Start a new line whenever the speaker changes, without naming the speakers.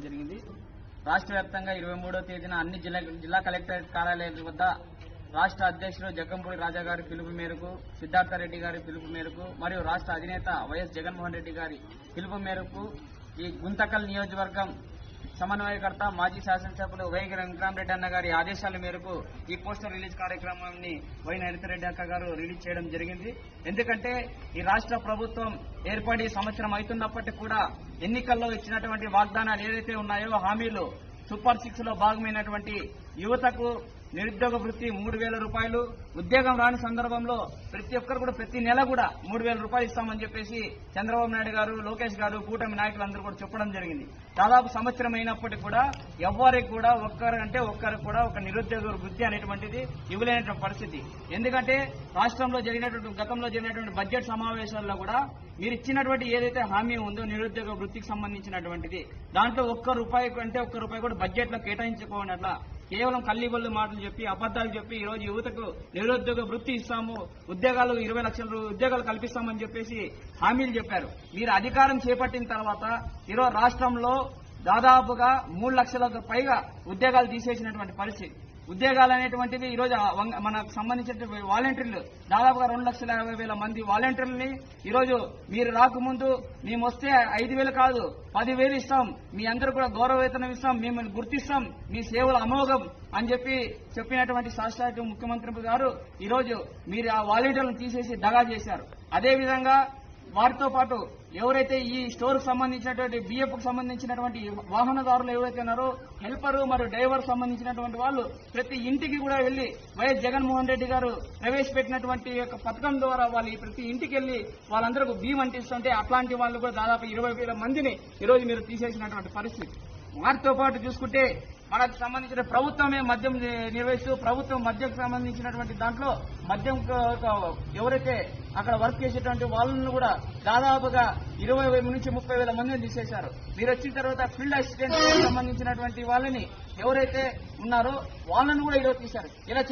జరిగింది. రాష్ట్ర వ్యాప్తంగా 23వ తేదీన అన్ని జిల్లా కలెక్టరేట్ కార్యాలయాల వద్ద రాష్ట్ర అధ్యక్షుడు జగ్గంపూడి రాజా గారి పిలుపు మేరకు, సిద్ధార్థరెడ్డి గారి పిలుపు మేరకు మరియు రాష్ట్ర అధినేత వైఎస్ జగన్మోహన్ రెడ్డి గారి పిలుపు మేరకు ఈ గుంతకల్ నియోజకవర్గం సమన్వయకర్త మాజీ శాసనసభ్యులు వై వెంకటరామరెడ్డి అన్న గారి ఆదేశాల మేరకు ఈ పోస్టర్ రిలీజ్ కార్యక్రమాన్ని వై నరితారెడ్డి అక్క గారు రిలీజ్ చేయడం జరిగింది. ఎందుకంటే ఈ రాష్ట్ర ప్రభుత్వం ఏర్పడి సంవత్సరం అవుతున్నప్పటికీ కూడా ఎన్నికల్లో ఇచ్చినటువంటి వాగ్దానాలు ఏదైతే ఉన్నాయో హామీలు సూపర్ 6 లో భాగమైనటువంటి యువతకు నిరుద్యోగ వృత్తి 3,000 రూపాయలు, ఉద్యోగం రాని సందర్భంలో ప్రతి ఒక్కరు కూడా ప్రతి నెల కూడా 3,000 రూపాయలు ఇస్తామని చెప్పేసి చంద్రబాబు నాయుడు గారు, లోకేష్ గారు, కూటమి నాయకులందరూ కూడా చెప్పడం జరిగింది. దాదాపు సంవత్సరం అయినప్పటికీ కూడా ఎవరికి కూడా ఒక్కరికి కూడా ఒక నిరుద్యోగ వృత్తి అనేటువంటిది ఇవ్వలేనటువంటి పరిస్థితి. ఎందుకంటే రాష్ట్రంలో గతంలో జరిగినటువంటి బడ్జెట్ సమావేశాల్లో కూడా మీరు ఇచ్చినటువంటి ఏదైతే హామీ ఉందో నిరుద్యోగ వృత్తికి సంబంధించినటువంటిది దాంట్లో ఒక్క రూపాయి కూడా బడ్జెట్ లో కేటాయించుకోనట్ల కేవలం కల్లిబొల్లు మాటలు చెప్పి అబద్దాలు చెప్పి ఈ రోజు యువతకు నిరుద్యోగ వృత్తి ఇస్తాము, ఉద్యోగాలు 20 లక్షల ఉద్యోగాలు కల్పిస్తామని చెప్పేసి హామీలు చెప్పారు. మీరు అధికారం చేపట్టిన తర్వాత ఈరోజు రాష్ట్రంలో దాదాపుగా 3 లక్షలకు పైగా ఉద్యోగాలు తీసేసినటువంటి పరిస్థితి. ఉద్యోగాలు అనేటువంటివి ఈ రోజు మనకు సంబంధించిన వాలంటీర్లు దాదాపుగా 2,50,000 మంది వాలంటీర్లని ఈరోజు మీరు రాకముందు మేము వస్తే 5,000 కాదు 10,000 ఇస్తాం, మీ అందరూ కూడా గౌరవ వేతనం ఇస్తాం, మిమ్మల్ని గుర్తిస్తాం, మీ సేవలు అమోఘం అని చెప్పినటువంటి శాశ్వత ముఖ్యమంత్రి గారు ఈరోజు మీరు ఆ వాలంటీర్లను తీసేసి దగా చేశారు. అదేవిధంగా వారితో పాటు ఎవరైతే ఈ స్టోర్ సంబంధించినటువంటి బియ్యపుకు సంబంధించినటువంటి వాహనదారులు ఎవరైతే ఉన్నారో హెల్పర్ మరియు డ్రైవర్ సంబంధించినటువంటి వాళ్ళు ప్రతి ఇంటికి కూడా వెళ్లి వైఎస్ జగన్మోహన్ రెడ్డి గారు ప్రవేశపెట్టినటువంటి యొక్క పథకం ద్వారా వాళ్ళు ప్రతి ఇంటికి వెళ్లి వాళ్ళందరూ బియ్యం అంటిస్తుంటే అట్లాంటి వాళ్ళు కూడా దాదాపు 20,000 మందిని ఈరోజు మీరు తీసేసినటువంటి పరిస్థితి. వారితో పాటు చూసుకుంటే మనకు సంబంధించిన ప్రభుత్వమే మద్యం నిర్వహిస్తూ ప్రభుత్వం మద్యంకు సంబంధించినటువంటి దాంట్లో మద్యం ఎవరైతే అక్కడ వర్క్ చేసేటువంటి వాళ్ళను కూడా దాదాపుగా 20,000 నుంచి 30,000 మందిని తీసేశారు. మీరు వచ్చిన తర్వాత ఫీల్డ్ అసిస్టెంట్ సంబంధించినటువంటి వాళ్ళని ఎవరైతే ఉన్నారో వాళ్ళను కూడా ఈరోజు తీశారు. ఇలా